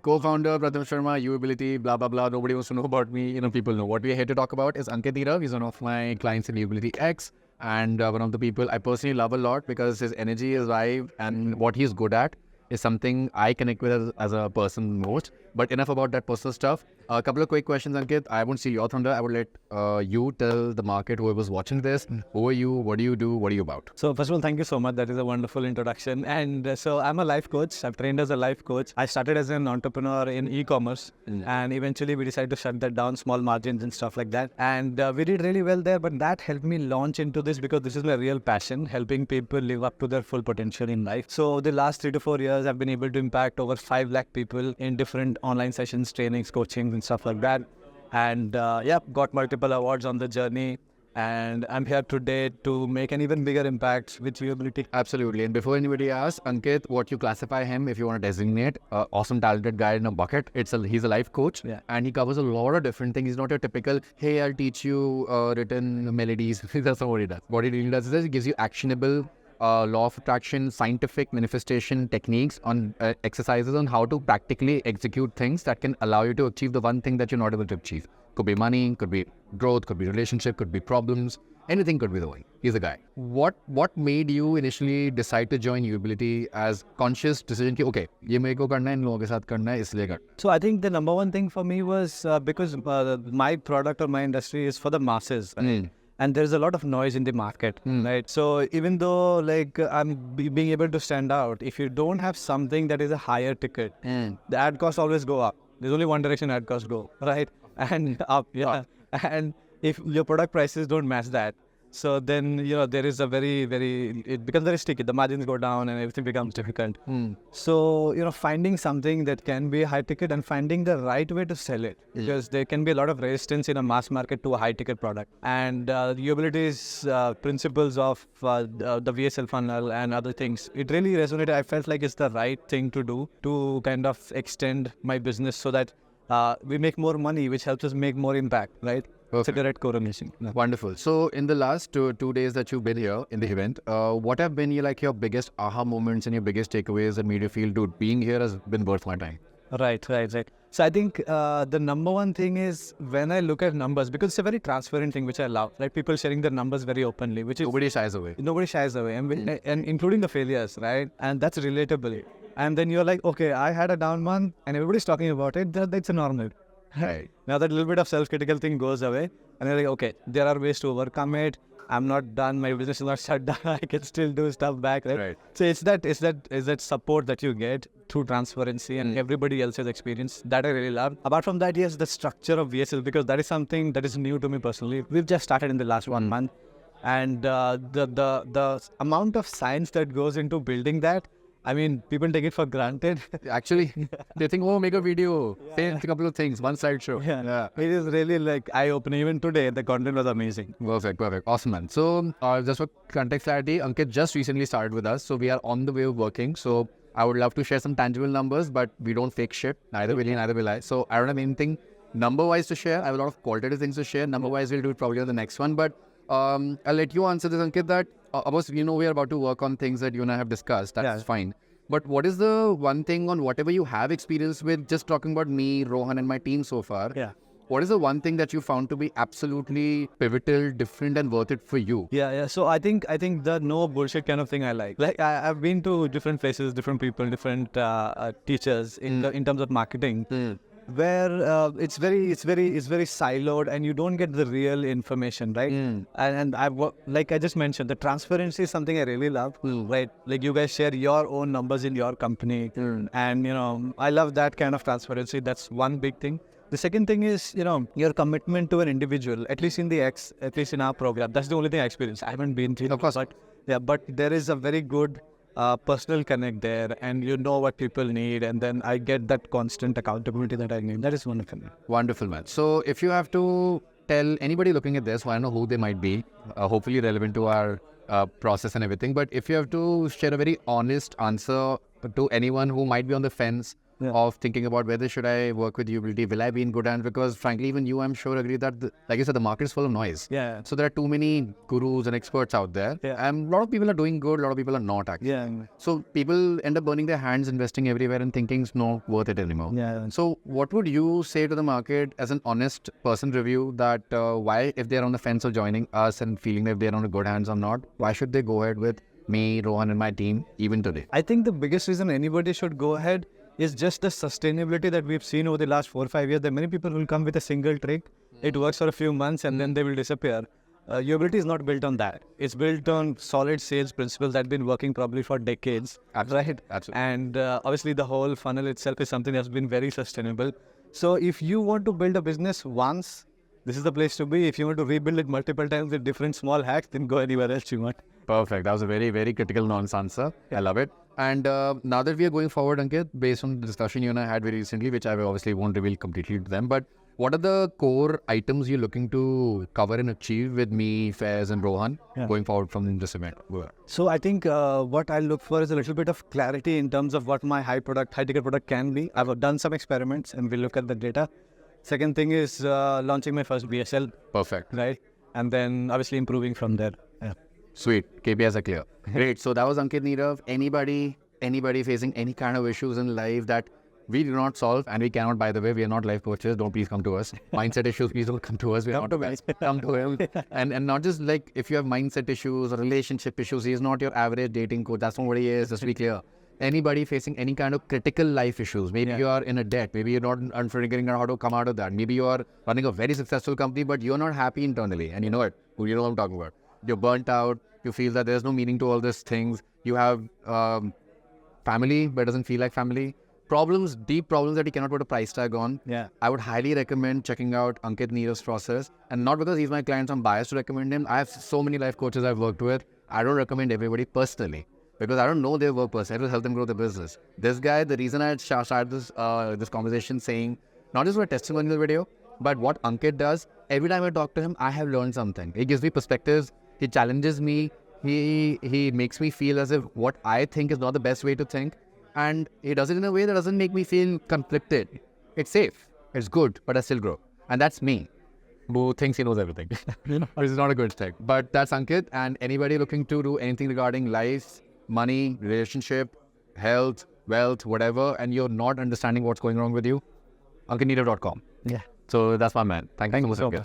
Co-founder, Pratham Sharma, UAbility, blah, blah, blah. Nobody wants to know about me. People know. What we are here to talk about is Ankit Neerav. He's one of my clients in UAbility X and one of the people I personally love a lot because his energy, his vibe, and what he's good at is something I connect with as a person most. But enough about that personal stuff. A couple of quick questions, Ankit. I won't steal your thunder. I would let you tell the market, whoever's watching this, who are you, what do you do, what are you about? So first of all, thank you so much. That is a wonderful introduction. And so I'm a life coach. I've trained as a life coach. I started as an entrepreneur in e-commerce and eventually we decided to shut that down, small margins and stuff like that. And we did really well there, but that helped me launch into this because this is my real passion, helping people live up to their full potential in life. So the last 3 to 4 years, I've been able to impact over 5 lakh people in different online sessions, trainings, coachings and stuff like that. And got multiple awards on the journey. And I'm here today to make an even bigger impact with UAbility. Absolutely. And before anybody asks, Ankit, what you classify him, if you want to designate, awesome, talented guy in a bucket. He's a life coach, and he covers a lot of different things. He's not your typical, hey, I'll teach you written melodies. That's not what he does. What he really does is he gives you actionable law of attraction, scientific manifestation techniques on exercises on how to practically execute things that can allow you to achieve the one thing that you're not able to achieve. Could be money, could be growth, could be relationship, could be problems. Anything could be the one. He's a guy. What made you initially decide to join UAbility as conscious decision कि okay, ये मेरे को करना है, इन लोगों के साथ करना है, इसलिए करना है? So I think the number one thing for me was because my product or my industry is for the masses. Right? And there's a lot of noise in the market, right? So even though I'm being able to stand out, if you don't have something that is a higher ticket, the ad costs always go up. There's only one direction ad costs go, right? And up, And if your product prices don't match that, so then, there is a it becomes very sticky. The margins go down and everything becomes difficult. So, finding something that can be a high ticket and finding the right way to sell it. Because there can be a lot of resistance in a mass market to a high ticket product. And UAbility's principles of the VSL funnel and other things, it really resonated. I felt like it's the right thing to do to kind of extend my business so that we make more money, which helps us make more impact, right? It's a direct correlation. Wonderful. So in the last two days that you've been here in the event, what have been your biggest aha moments and your biggest takeaways that made you feel, dude, being here has been worth my time? Right. So I think the number one thing is when I look at numbers, because it's a very transparent thing, which I love, right? People sharing their numbers very openly, which is... Nobody shies away. And including the failures, right? And that's relatable. And then you're like, okay, I had a down month and everybody's talking about it. That's a normal. Right. Now that little bit of self-critical thing goes away and you're like, okay, there are ways to overcome it. I'm not done. My business is not shut down. I can still do stuff back. Right. So it's that support that you get through transparency and everybody else's experience that I really love. Apart from that, yes, the structure of VSL, because that is something that is new to me personally. We've just started in the last 1 month, and the amount of science that goes into building that, I mean, people take it for granted. Actually, they think, oh, make a video, say a couple of things, one slideshow. Yeah. It is really eye-opening. Even today, the content was amazing. Perfect. Awesome, man. So just for context clarity, Ankit just recently started with us. So we are on the way of working. So I would love to share some tangible numbers, but we don't fake shit. Neither will you, neither will I. So I don't have anything number-wise to share. I have a lot of qualitative things to share. Number-wise, we'll do it probably on the next one. But I'll let you answer this, Ankit, that of we are about to work on things that you and I have discussed. That's fine. But what is the one thing on whatever you have experience with, just talking about me, Rohan and my team so far, what is the one thing that you found to be absolutely pivotal, different and worth it for you? Yeah. So I think the no bullshit kind of thing I like. I've been to different places, different people, different teachers in terms of marketing. Where it's very siloed and you don't get the real information, right? And like I just mentioned, the transparency is something I really love, right? Like you guys share your own numbers in your company, and I love that kind of transparency. That's one big thing. The second thing is, your commitment to an individual, at least in in our program. That's the only thing I experienced. I haven't been through, of course, but there is a very good personal connect there, and you know what people need, and then I get that constant accountability that I need. That is wonderful. Wonderful, man. So if you have to tell anybody looking at this, I don't know who they might be, hopefully relevant to our process and everything, but if you have to share a very honest answer to anyone who might be on the fence of thinking about whether should I work with UAbility, will I be in good hands? Because frankly, even you, I'm sure, agree that, like you said, the market is full of noise. Yeah. So there are too many gurus and experts out there. Yeah. And a lot of people are doing good, a lot of people are not actually. Yeah. So people end up burning their hands investing everywhere and thinking it's not worth it anymore. Yeah. So what would you say to the market as an honest person review that why, if they're on the fence of joining us and feeling that they're on a good hands or not, why should they go ahead with me, Rohan and my team even today? I think the biggest reason anybody should go ahead is just the sustainability that we've seen over the last 4 or 5 years. There are many people who will come with a single trick. It works for a few months and then they will disappear. UAbility is not built on that. It's built on solid sales principles that have been working probably for decades. Absolutely. Right? Absolutely. And obviously the whole funnel itself is something that's been very sustainable. So if you want to build a business once, this is the place to be. If you want to rebuild it multiple times with different small hacks, then go anywhere else you want. Perfect. That was a very, very critical nonce answer. I love it. And now that we are going forward, Ankit, based on the discussion you and I had very recently, which I obviously won't reveal completely to them, but what are the core items you're looking to cover and achieve with me, Faiz and Rohan going forward from this event? So I think what I look for is a little bit of clarity in terms of what my high ticket product can be. I've done some experiments and we'll look at the data. Second thing is launching my first BSL. Perfect. Right. And then obviously improving from there. Yeah. Sweet. KPIs are clear. Great. So that was Ankit, Neerav. Anybody facing any kind of issues in life that we do not solve, and we cannot, by the way, we are not life coaches. Don't please come to us. Mindset issues, please don't come to us. Come to me. Come to him. And not just like if you have mindset issues or relationship issues, he is not your average dating coach. That's not what he is, just to be clear. Anybody facing any kind of critical life issues, maybe you are in a debt, maybe you're not figuring out how to come out of that. Maybe you are running a very successful company, but you're not happy internally, and you know it. You know what I'm talking about. You're burnt out. You feel that there's no meaning to all these things. You have family, but it doesn't feel like family. Problems, deep problems that you cannot put a price tag on. Yeah. I would highly recommend checking out Ankit Neerav's process. And not because he's my client, so I'm biased to recommend him. I have so many life coaches I've worked with. I don't recommend everybody personally because I don't know their work personally. I will help them grow their business. This guy, the reason I started this conversation saying, not just for a testimonial video, but what Ankit does, every time I talk to him, I have learned something. He gives me perspectives. He challenges me. He makes me feel as if what I think is not the best way to think. And he does it in a way that doesn't make me feel conflicted. It's safe, it's good, but I still grow. And that's me, who thinks he knows everything. Which is not a good thing. But that's Ankit, and anybody looking to do anything regarding life, money, relationship, health, wealth, whatever, and you're not understanding what's going wrong with you, ankitneerav.com. Yeah. So that's my man. Thank you so much.